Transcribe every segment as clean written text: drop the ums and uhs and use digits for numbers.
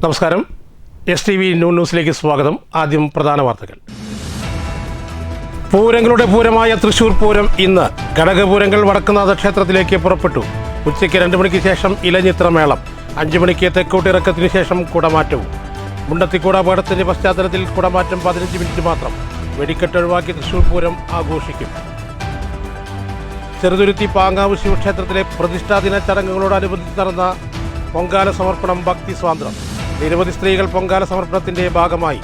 നമസ്കാരം. STV ന്യൂസിലേക്ക് സ്വാഗതം. ആദ്യം പ്രധാന വാർത്തകൾ. പൂരങ്ങളുടെ പൂരമായ തൃശൂർ പൂരം ഇന്ന്. ഘടകപൂരങ്ങൾ വടക്കുന്നാഥ ക്ഷേത്രത്തിലേക്ക് പുറപ്പെട്ടു. ഉച്ചയ്ക്ക് 2 മണിക്ക് ശേഷം ഇലഞ്ഞിത്രമേളം. 5 മണിക്ക് തെക്കോട്ടിറക്കത്തിനു ശേഷം കുടമാറ്റവും. മുണ്ടത്തിക്കൂട അപകടത്തിന്റെ പശ്ചാത്തലത്തിൽ കുടമാറ്റം 15 മിനിറ്റ് മാത്രം. വെടിക്കെട്ട് ഒഴിവാക്കി തൃശൂർ പൂരം ആഘോഷിക്കും. ചെറുതുരുത്തി പാങ്ങാവ് ശിവക്ഷേത്രത്തിലെ പ്രതിഷ്ഠാദിന ചടങ്ങുകളോടനുബന്ധിച്ച് നടന്ന പൊങ്കാല സമർപ്പണം ഭക്തിസ്വാതന്ത്ര്യം. നിരവധി സ്ത്രീകൾ പൊങ്കാല സമർപ്പണത്തിന്റെ ഭാഗമായി.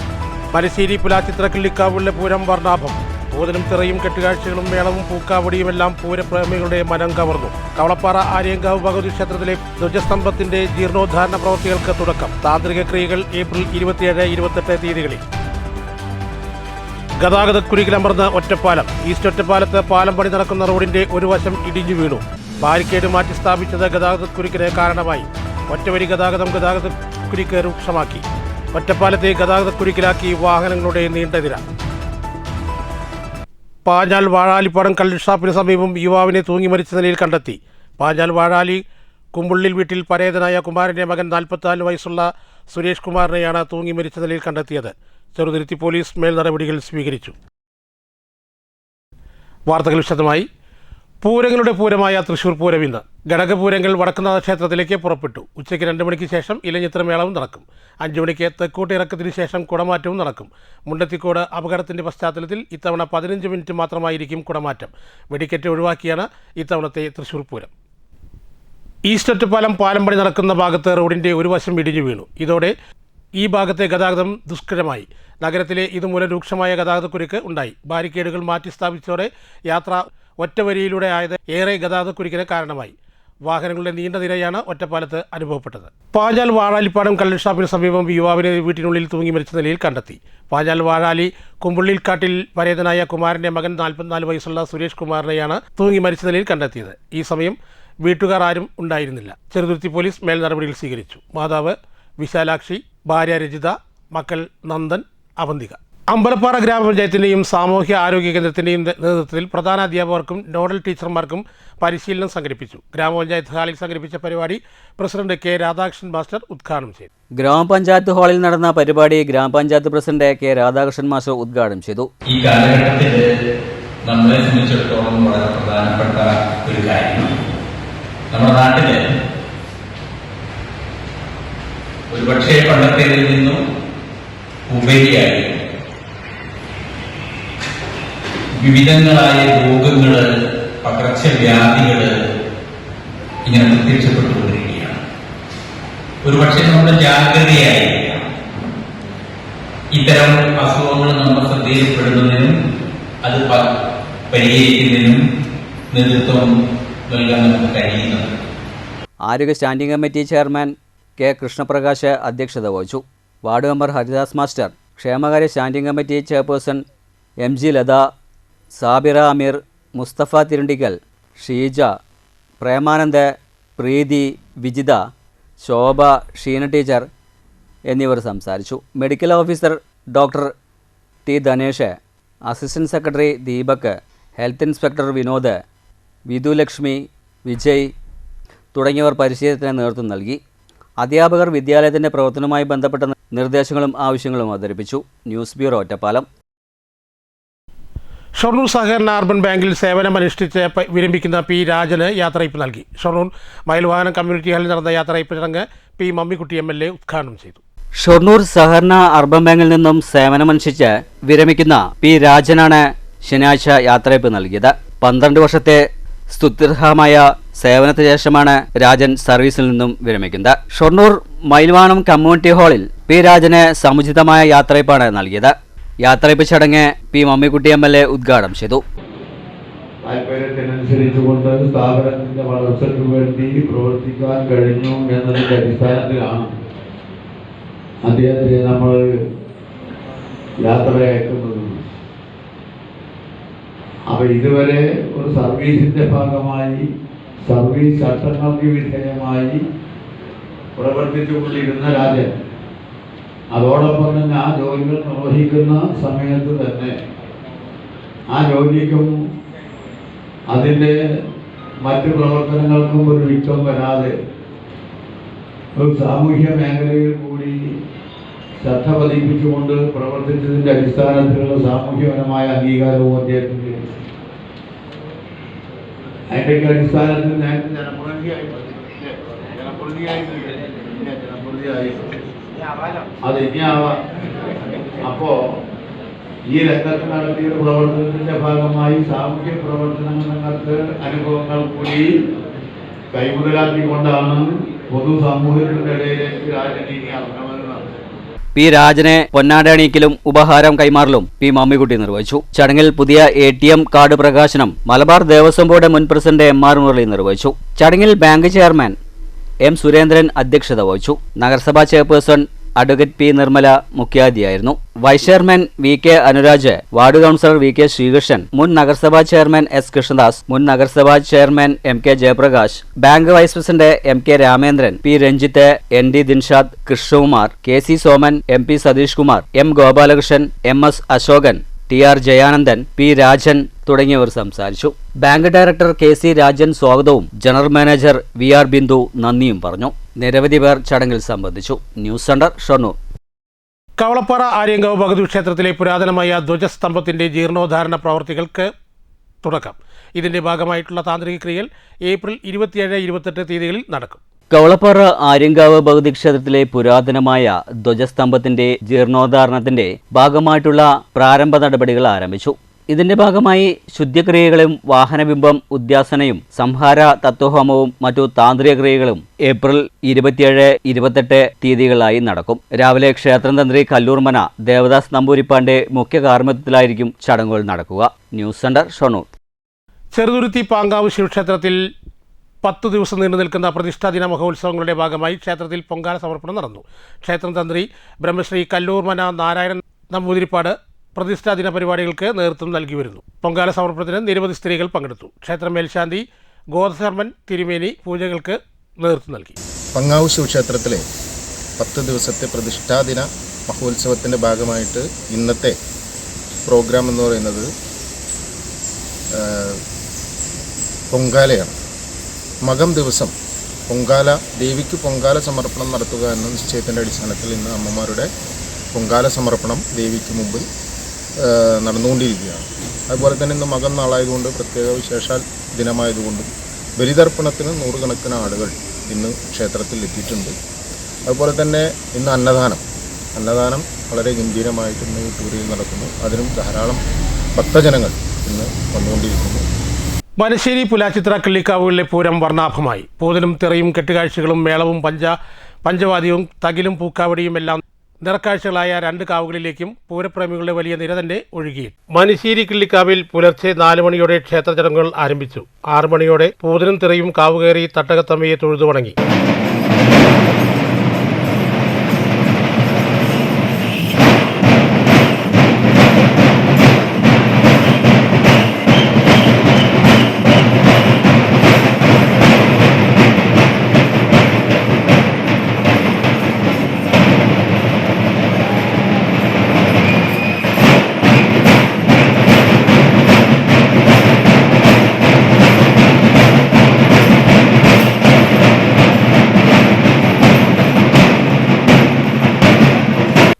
മലശ്ശേരി പുലാച്ചിത്രക്കിള്ളിക്കാവുള്ള പൂരം വർണ്ണാഭം. പൂതനും തിറയും കെട്ടുകാഴ്ചകളും മേളവും പൂക്കാവടിയുമെല്ലാം പൂരപ്രേമികളുടെ മനം കവർന്നു. കവളപ്പാറ ആര്യങ്കാവ് ഭഗവതി ക്ഷേത്രത്തിലെ ധ്വജസ്തംഭത്തിന്റെ ജീർണോദ്ധാരണ പ്രവൃത്തികൾക്ക് തുടക്കം. താന്ത്രിക ക്രിയകൾ ഏപ്രിൽ 27-28 തീയതികളിൽ. ഗതാഗതക്കുരുക്കിലമർന്ന് ഒറ്റപ്പാലം. ഈസ്റ്റ് ഒറ്റപ്പാലത്ത് പാലം പണി നടക്കുന്ന റോഡിന്റെ ഒരു വശം ഇടിഞ്ഞു വീണു. ബാരിക്കേഡ് മാറ്റി സ്ഥാപിച്ചത് ഗതാഗതക്കുരുക്കിന് കാരണമായി. ഒറ്റവരി ഗതാഗതക്കുരുക്ക് രൂക്ഷമാക്കി. ഒറ്റപ്പാലത്തെ ഗതാഗതക്കുരുക്കിലാക്കി വാഹനങ്ങളുടെ നീണ്ട നിര. പാഞ്ഞാൽ വാഴാലിപ്പാടം കള്ളുഷാപ്പിന് സമീപം യുവാവിനെ തൂങ്ങി മരിച്ച നിലയിൽ കണ്ടെത്തി. പാഞ്ഞാൽ വാഴാലി കുമ്പുള്ളിൽ വീട്ടിൽ പരേതനായ കുമാരന്റെ മകൻ 44 വയസ്സുള്ള സുരേഷ് കുമാറിനെയാണ് തൂങ്ങി മരിച്ച നിലയിൽ കണ്ടെത്തിയത്. ചെറുതുരുത്തി പോലീസ് മേൽ നടപടികൾ സ്വീകരിച്ചു. വാർത്തകൾ വിശദമായി. പൂരങ്ങളുടെ പൂരമായ തൃശൂർ പൂരം ഇന്ന്. ഘടകപൂരങ്ങൾ വടക്കുന്നാഥ ക്ഷേത്രത്തിലേക്ക് പുറപ്പെട്ടു. ഉച്ചയ്ക്ക് 2 മണിക്ക് ശേഷം ഇലഞ്ഞിത്രമേളവും നടക്കും. 5 മണിക്ക് തെക്കോട്ട് ഇറക്കത്തിന് ശേഷം കുടമാറ്റവും നടക്കും. മുണ്ടത്തിക്കോട് അപകടത്തിന്റെ പശ്ചാത്തലത്തിൽ ഇത്തവണ 15 മിനിറ്റ് മാത്രമായിരിക്കും കുടമാറ്റം. വെടിക്കെട്ട് ഒഴിവാക്കിയാണ് ഇത്തവണത്തെ തൃശൂർ പൂരം. ഈസ്റ്റ് ഒറ്റപ്പാലം പാലം പണി നടക്കുന്ന ഭാഗത്ത് റോഡിന്റെ ഒരു വശം ഇടിഞ്ഞു വീണു. ഇതോടെ ഈ ഭാഗത്തെ ഗതാഗതം ദുഷ്കരമായി. നഗരത്തിലെ ഇതുമൂലം രൂക്ഷമായ ഗതാഗതക്കുരുക്ക് ഉണ്ടായി. ബാരിക്കേഡുകൾ മാറ്റി സ്ഥാപിച്ചതോടെ യാത്ര ഒറ്റവരിയിലൂടെ ആയത് ഏറെ ഗതാഗതക്കുരുക്കിന് കാരണമായി. വാഹനങ്ങളുടെ നീണ്ട നിരയാണ് ഒറ്റപ്പാലത്ത് അനുഭവപ്പെട്ടത്. പാഞ്ഞാൽ വാഴാലിപ്പാടം കള്ളുഷാപ്പിന് സമീപം യുവാവിനെ വീട്ടിനുള്ളിൽ തൂങ്ങി മരിച്ച നിലയിൽ കണ്ടെത്തി. പാഞ്ഞാൽ വാഴാലി കുമ്പുള്ളിൽക്കാട്ടിൽ പരേതനായ കുമാരന്റെ മകൻ 44 വയസ്സുള്ള സുരേഷ് കുമാറിനെയാണ് തൂങ്ങി മരിച്ച നിലയിൽ കണ്ടെത്തിയത്. ഈ സമയം വീട്ടുകാർ ആരും ഉണ്ടായിരുന്നില്ല. ചെറുതുരുത്തി പോലീസ് മേൽ നടപടികൾ സ്വീകരിച്ചു. മാതാവ് വിശാലാക്ഷി, ഭാര്യ രജിത, മക്കൾ നന്ദൻ, അവന്തിക. അമ്പലപ്പാറ ഗ്രാമപഞ്ചായത്തിൻ്റെയും സാമൂഹ്യ ആരോഗ്യ കേന്ദ്രത്തിൻ്റെയും നേതൃത്വത്തിൽ പ്രധാന അധ്യാപകർക്കും നോഡൽ ടീച്ചർമാർക്കും പരിശീലനം സംഘടിപ്പിച്ചു. ഗ്രാമപഞ്ചായത്ത് ഹാളിൽ സംഘടിപ്പിച്ച പരിപാടി പ്രസിഡന്റ് കെ രാധാകൃഷ്ണൻ മാസ്റ്റർ ഉദ്ഘാടനം ചെയ്തു. ഗ്രാമപഞ്ചായത്ത് ഹാളിൽ നടന്ന പരിപാടി ഗ്രാമപഞ്ചായത്ത് പ്രസിഡന്റ് കെ രാധാകൃഷ്ണൻ മാസ്റ്റർ ഉദ്ഘാടനം ചെയ്തു. ഈ കാലഘട്ടത്തിൽ നമ്മളെ സംബന്ധിച്ചിടത്തോളം വളരെ പ്രധാനപ്പെട്ട ഒരു കാര്യം, നമ്മുടെ നാട്ടില് ഒരുപക്ഷെ പണ്ടത്തേതിൽ നിന്നും ഉപരിയായി വിവിധങ്ങളായ രോഗങ്ങള്, പകർച്ചവ്യാധികള് ഇങ്ങനെ പ്രത്യക്ഷപ്പെട്ടുകൊണ്ടിരിക്കുകയാണ്. ഒരുപക്ഷെ നമ്മുടെ ജാഗ്രതയായിരിക്കാം ഇത്തരം അസുഖങ്ങൾ നമ്മുടെ ശ്രദ്ധയിൽപ്പെടുന്നതിനും അത് പരിഹരിക്കുന്നതിനും നേതൃത്വം നൽകാൻ നമുക്ക് കഴിയുന്നത്. ആരോഗ്യ standing committee chairman K Krishnaprakash അധ്യക്ഷത വഹിച്ചു. വാർഡ് മെമ്പർ ഹരിദാസ് മാസ്റ്റർ, ക്ഷേമകാര്യ standing committee chairperson MG Latha, Sabira Ameer, Musthafa Thirundikkal, Sheeja, Premanand, Preethi, Vijitha, Shobha, Sheena teacher എന്നിവർ സംസാരിച്ചു. Medical officer doctor T Dhanesh, assistant secretary Deepak, health inspector Vinod, Vidhulakshmi, Vijay തുടങ്ങിയവർ പരിശീലനത്തിന് നേതൃത്വം നൽകി. അധ്യാപകർ വിദ്യാലയത്തിൻ്റെ പ്രവർത്തനവുമായി ബന്ധപ്പെട്ട നിർദ്ദേശങ്ങളും ആവശ്യങ്ങളും അവതരിപ്പിച്ചു. News bureau, Ottapalam. ഷൊർണൂർ സഹകരണ അർബൻ ബാങ്കിൽ സേവനമനുഷ്ഠിച്ച് വിരമിക്കുന്ന P രാജന് യാത്രയയപ്പ് നൽകി. ഷൊർണൂർ മയിൽവാഹനം കമ്മ്യൂണിറ്റി ഹാളിൽ നടന്ന യാത്രയയപ്പ് ചടങ്ങ് P മമ്മിക്കുട്ടി MLA ഉദ്ഘാടനം ചെയ്തു. ഷൊർണൂർ സഹകരണ അർബൻ ബാങ്കിൽ നിന്നും സേവനമനുഷ്ഠിച്ച് വിരമിക്കുന്ന P രാജനാണ് ശനിയാഴ്ച യാത്രയയപ്പ് നൽകിയത്. 12 വർഷത്തെ സ്തുത്യർഹമായ സേവനത്തിന് ശേഷമാണ് രാജൻ സർവീസിൽ നിന്നും വിരമിക്കുന്നത്. ഷൊർണൂർ മയിൽവാണം കമ്മ്യൂണിറ്റി ഹാളിൽ P രാജന് സമുചിതമായ യാത്രയയപ്പാണ് നൽകിയത്. യാത്രയയപ്പ് ചടങ്ങ് P മമ്മിക്കുട്ടി MLA ഉദ്ഘാടനം ചെയ്തു. താല്പര്യത്തിനനുസരിച്ചുകൊണ്ട് സ്ഥാപനത്തിന്റെ വളർച്ചയ്ക്ക് വേണ്ടി പ്രവർത്തിക്കാൻ കഴിഞ്ഞു എന്നതിന്റെ അടിസ്ഥാനത്തിലാണ് അദ്ദേഹത്തെ നമ്മൾ യാത്രയക്കുന്നത്. അപ്പൊ ഇതുവരെ ഒരു സർവീസിന്റെ ഭാഗമായി, സർവീസ് ചട്ടങ്ങൾക്ക് വിധേയമായി പ്രവർത്തിച്ചുകൊണ്ടിരുന്ന രാജൻ അതോടൊപ്പം തന്നെ ആ ജോലികൾ നിർവഹിക്കുന്ന സമയത്ത് തന്നെ ആ ജോലിക്കും അതിൻ്റെ മറ്റു പ്രവർത്തനങ്ങൾക്കും ഒരു വിഘ്നം വരാതെ ഒരു സാമൂഹ്യ മേഖലയിൽ കൂടി ശ്രദ്ധ പതിപ്പിച്ചുകൊണ്ട് പ്രവർത്തിച്ചതിൻ്റെ അടിസ്ഥാനത്തിലുള്ള സാമൂഹ്യപരമായ അംഗീകാരവും അദ്ദേഹത്തിന് ലഭിച്ചു. അതിൻ്റെയൊക്കെ അടിസ്ഥാനത്തിൽ ഞാൻ അത് ഇനി ആവാം. അപ്പോ ഈ രംഗത്ത് നടത്തിയ പ്രവർത്തനത്തിന്റെ ഭാഗമായി സാമൂഹ്യ പ്രവർത്തന രംഗത്ത് അനുഭവങ്ങൾ കൂടി കൈമുതലാക്കിക്കൊണ്ടാണ് പൊതുസമൂഹത്തിന്റെ ഇടയിലേക്ക് രാജനീതി ഇറങ്ങുന്നത്. പി രാജനെ പൊന്നാടണിക്കലും ഉപഹാരം കൈമാറലും പി മമ്മിക്കുട്ടി നിർവഹിച്ചു. ചടങ്ങിൽ പുതിയ ATM കാർഡ് പ്രകാശനം മലബാർ ദേവസ്വം ബോർഡ് മുൻ പ്രസിഡന്റ് MR മുരളി നിർവഹിച്ചു. ചടങ്ങിൽ ബാങ്ക് ചെയർമാൻ M സുരേന്ദ്രൻ അധ്യക്ഷത വഹിച്ചു. നഗരസഭാ ചെയർപേഴ്സൺ അഡ്വക്കേറ്റ് പി നിർമ്മല മുഖ്യാതിഥിയായിരുന്നു. Vice chairman VK Anuraj, ward councillor VK Sreekrishnan, മുൻ നഗരസഭാ ചെയർമാൻ S കൃഷ്ണദാസ്, മുൻ നഗരസഭാ chairman MK Jayaprakash, bank vice president MK Ramendran, P Ranjith, ND Dinshad, Krishnakumar, KC Soman, MP Satheesh Kumar, M Gopalakrishnan, MS Asokan, TR Jayanandan, P Rajan തുടങ്ങിയവർ സംസാരിച്ചു. ബാങ്ക് ഡയറക്ടർ KC രാജൻ സ്വാഗതവും ജനറൽ മാനേജർ VR ബിന്ദു നന്ദിയും പറഞ്ഞു. നിരവധി പേർ ചടങ്ങിൽ സംബന്ധിച്ചു. News centre, Shoranur. കവളപ്പാറ ആര്യങ്കാവ് ഭഗവതി ക്ഷേത്രത്തിലെ പുരാതനമായ ധ്വജസ്തംഭത്തിൻ്റെ ജീർണോദ്ധാരണ പ്രവർത്തികൾക്ക് തുടക്കം. ഇതിൻ്റെ ഭാഗമായിട്ടുള്ള താന്ത്രിക ക്രിയകൾ ഏപ്രിൽ 27-28 തീയതികളിൽ നടക്കും. കവളപ്പാറ ആര്യങ്കാവ് ഭഗവതി ക്ഷേത്രത്തിലെ പുരാതനമായ ധ്വജസ്തംഭത്തിന്റെ ജീർണോദ്ധാരണത്തിന്റെ ഭാഗമായിട്ടുള്ള പ്രാരംഭ നടപടികൾ ആരംഭിച്ചു. ഇതിന്റെ ഭാഗമായി ശുദ്ധിക്രിയകളും വാഹനബിംബം ഉദ്യാസനയും സംഹാര തത്വഹോമവും മറ്റു താന്ത്രിക ക്രിയകളും ഏപ്രിൽ 27-28 തീയതികളായി നടക്കും. രാവിലെ ക്ഷേത്രം തന്ത്രി കല്ലൂർമന ദേവദാസ് നമ്പൂരിപ്പാന്റെ മുഖ്യ കാർമ്മികത്വത്തിലായിരിക്കും ചടങ്ങുകൾ നടക്കുക. News centre, Shoranur. ചെറുതുരുത്തി പാങ്കാവ് ശിവക്ഷേത്രത്തിൽ 10 ദിവസം നീണ്ടു നിൽക്കുന്ന പ്രതിഷ്ഠാദിന മഹോത്സവങ്ങളുടെ ഭാഗമായി ക്ഷേത്രത്തിൽ പൊങ്കാല സമർപ്പണം നടന്നു. ക്ഷേത്രം തന്ത്രി ബ്രഹ്മശ്രീ കല്ലൂർമന നാരായണൻ നമ്പൂതിരിപ്പാട് പ്രതിഷ്ഠാദിന പരിപാടികൾക്ക് നേതൃത്വം നൽകി വരുന്നു. പൊങ്കാല സമർപ്പണത്തിന് നിരവധി സ്ത്രീകൾ പങ്കെടുത്തു. ക്ഷേത്രം മേൽശാന്തി ഗോദശർമ്മൻ തിരുമേനി പൂജകൾക്ക് നേതൃത്വം നൽകി. പങ്കാവ് ശിവക്ഷേത്രത്തിലെ 10 ദിവസത്തെ പ്രതിഷ്ഠാദിന മഹോത്സവത്തിൻ്റെ ഭാഗമായിട്ട് ഇന്നത്തെ പ്രോഗ്രാം എന്ന് പറയുന്നത് പൊങ്കാലയാണ്. മകം ദിവസം ദേവിക്ക് പൊങ്കാല സമർപ്പണം നടത്തുക എന്ന നിശ്ചയത്തിൻ്റെ അടിസ്ഥാനത്തിൽ ഇന്ന് അമ്മമാരുടെ പൊങ്കാല സമർപ്പണം ദേവിക്ക് മുമ്പിൽ നടന്നുകൊണ്ടിരിക്കുകയാണ്. അതുപോലെ തന്നെ ഇന്ന് മകം നാളായതുകൊണ്ട് പ്രത്യേക വിശേഷാൽ ദിനമായതുകൊണ്ടും ബലിതർപ്പണത്തിന് 100 കണക്കിന് ആളുകൾ ഇന്ന് ക്ഷേത്രത്തിൽ എത്തിയിട്ടുണ്ട്. അതുപോലെ തന്നെ ഇന്ന് അന്നദാനം വളരെ ഗംഭീരമായിട്ട് ഇന്ന് ടൂറിൽ നടക്കുന്നു. അതിനും ധാരാളം ഭക്തജനങ്ങൾ ഇന്ന് വന്നുകൊണ്ടിരിക്കുന്നു. മനശ്ശേരി പുലാച്ചിത്ര കിള്ളിക്കാവുകളിലെ പൂരം വർണ്ണാഭമായി. പൂതലും തെറയും കെട്ടുകാഴ്ചകളും മേളവും പഞ്ചവാദ്യവും തകിലും പൂക്കാവടിയും എല്ലാം നിറക്കാഴ്ചകളായ 2 കാവുകളിലേക്കും പൂരപ്രേമികളുടെ വലിയ നിര തന്നെ ഒഴുകി. മനശ്ശേരി കിള്ളിക്കാവിൽ പുലർച്ചെ 4 മണിയോടെ ക്ഷേത്ര ചടങ്ങുകൾ ആരംഭിച്ചു. 6 മണിയോടെ പൂതലും തെറയും കാവുകയറി തട്ടകത്തമ്മയെ തൊഴുതു വണങ്ങി.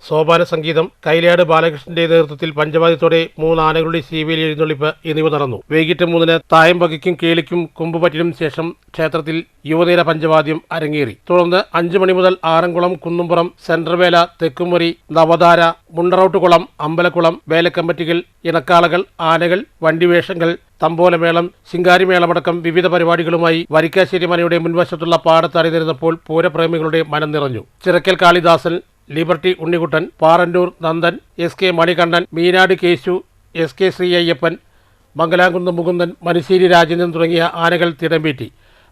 സോപാന സംഗീതം, കൈലാട് ബാലകൃഷ്ണന്റെ നേതൃത്വത്തിൽ പഞ്ചവാദ്യത്തോടെ 3 ആനകളുടെ ശീവേലി എഴുന്നള്ളിപ്പ് എന്നിവ നടന്നു. വൈകിട്ട് 3-ന് തായമ്പകയ്ക്കും കേളിക്കും കുമ്പുപറ്റിനും ശേഷം ക്ഷേത്രത്തിൽ യുവനിര പഞ്ചവാദ്യം അരങ്ങേറി. തുടർന്ന് 5 മണി മുതൽ ആറന്കുളം, കുന്നുംപുറം, സെൻട്രൽ വേല, തെക്കുമുറി, നവധാര, മുണ്ടറോട്ടുകുളം, അമ്പലക്കുളം വേലക്കമ്പറ്റികൾ, ഇണക്കാളകൾ, ആനകൾ, വണ്ടിവേഷങ്ങൾ, തമ്പോലമേളം, ശിങ്കാരിമേളമടക്കം വിവിധ പരിപാടികളുമായി വരിക്കാശ്ശേരി മനയുടെ മുൻവശത്തുള്ള പാടത്ത് അണിനിരുന്നപ്പോൾ പൂരപ്രേമികളുടെ മനം നിറഞ്ഞു. Chirakkal Kalidasan, Liberty Unnikuttan, Parannur Nandan, SK Manikandan, Meenad Keshu, SK Sree Ayyappan, Mangalamkunnu Mukundan, Manasseri Rajendran തുടങ്ങിയ ആനകൾ തിടമ്പേറ്റി.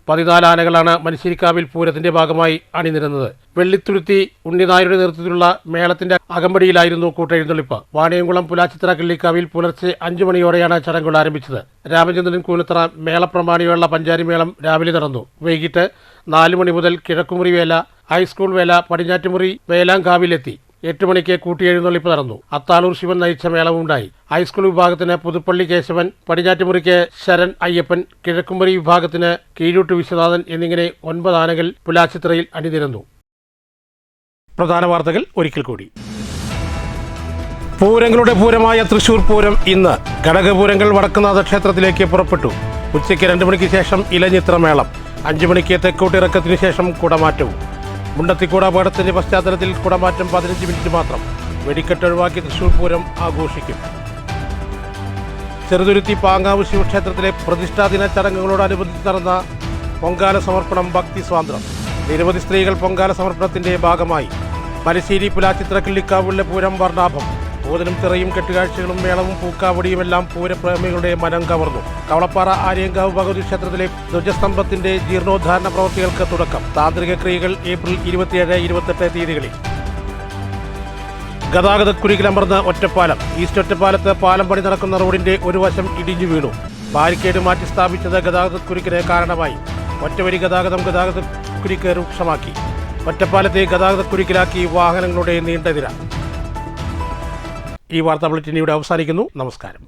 14 ആനകളാണ് മനശ്ശേരിക്കാവിൽ പൂരത്തിന്റെ ഭാഗമായി അണിനിരുന്നത്. വെള്ളിത്തുരുത്തി ഉണ്ണിനായരുടെ നേതൃത്വത്തിലുള്ള മേളത്തിന്റെ അകമ്പടിയിലായിരുന്നു കൂട്ടെഴുന്നള്ളിപ്പ്. വാണിയംകുളം പുലാച്ചിത്ര കിള്ളിക്കാവിൽ പുലർച്ചെ 5 മണിയോടെയാണ് ചടങ്ങുകൾ ആരംഭിച്ചത്. രാമചന്ദ്രൻ കൂനത്തറ മേളപ്രമാണിയുള്ള പഞ്ചാരിമേളം രാവിലെ നടന്നു. വൈകിട്ട് 4 മണി മുതൽ കിഴക്കുമുറി വേല, ഹൈസ്കൂൾ വേല, പടിഞ്ഞാറ്റുമുറി വേലാങ്കാവിലെത്തി. 8 മണിക്ക് കൂട്ടിയെഴുന്നള്ളിപ്പ് നടന്നു. അത്താളൂർ ശിവൻ നയിച്ച മേളവുണ്ടായി. ഹൈസ്കൂൾ വിഭാഗത്തിന് പുതുപ്പള്ളി കേശവൻ, പടിഞ്ഞാറ്റുമുറിക്ക് ശരൺ അയ്യപ്പൻ, കിഴക്കുമുറി വിഭാഗത്തിന് കീഴൂട്ട് വിശ്വനാഥൻ എന്നിങ്ങനെ 9 ആനകൾ പുലാച്ചിത്രയിൽ അണിനിരന്നു. പ്രധാന വാർത്തകൾ ഒരിക്കൽ കൂടി. പൂരങ്ങളുടെ പൂരമായ തൃശൂർ പൂരം ഇന്ന്. ഘടകപൂരങ്ങൾ വടക്കുംനാഥ ക്ഷേത്രത്തിലേക്ക് പുറപ്പെട്ടു. ഉച്ചയ്ക്ക് 2 മണിക്ക് ശേഷം ഇലഞ്ഞിത്രമേളം. 5 മണിക്ക് തെക്കോട്ടിറക്കത്തിനു ശേഷം കുടമാറ്റവും. മുണ്ടത്തിക്കൂട അപകടത്തിന്റെ പശ്ചാത്തലത്തിൽ കുടമാറ്റം 15 മിനിറ്റ് മാത്രം. വെടിക്കെട്ട് ഒഴിവാക്കി തൃശൂർ പൂരം ആഘോഷിക്കും. ചെറുതുരുത്തി പാങ്ങാവ് ശിവക്ഷേത്രത്തിലെ പ്രതിഷ്ഠാദിന ചടങ്ങുകളോടനുബന്ധിച്ച് നടന്ന പൊങ്കാല സമർപ്പണം ഭക്തിസ്വാതന്ത്ര്യം. നിരവധി സ്ത്രീകൾ പൊങ്കാല സമർപ്പണത്തിന്റെ ഭാഗമായി. മലശ്ശേരി പുലാച്ചിത്രക്കിള്ളിക്കാവുള്ള പൂരം വർണ്ണാഭം. പൂതനും തിറയും കെട്ടുകാഴ്ചകളും മേളവും പൂക്കാവടിയുമെല്ലാം പൂരപ്രേമികളുടെ മനം കവർന്നു. കവളപ്പാറ ആര്യങ്കാവ് ഭഗവതി ക്ഷേത്രത്തിലെ ധ്വജസ്തംഭത്തിന്റെ ജീർണോദ്ധാരണ പ്രവൃത്തികൾക്ക് തുടക്കം. താന്ത്രിക ക്രിയകൾ ഏപ്രിൽ 27-28 തീയതികളിൽ. ഗതാഗതക്കുരുക്കിലമർന്ന് ഒറ്റപ്പാലം. ഈസ്റ്റ് ഒറ്റപ്പാലത്ത് പാലം പണി നടക്കുന്ന റോഡിന്റെ ഒരു വശം ഇടിഞ്ഞു വീണു. ബാരിക്കേഡ് മാറ്റി സ്ഥാപിച്ചത് ഗതാഗതക്കുരുക്കിന് കാരണമായി. ഒറ്റവരി ഗതാഗതക്കുരുക്ക് രൂക്ഷമാക്കി. ഒറ്റപ്പാലത്തെ ഗതാഗതക്കുരുക്കിലാക്കി വാഹനങ്ങളുടെ നീണ്ട നിര. ഈ വാർത്താ ബുള്ളറ്റിൻ ഇവിടെ അവസാനിക്കുന്നു. നമസ്കാരം.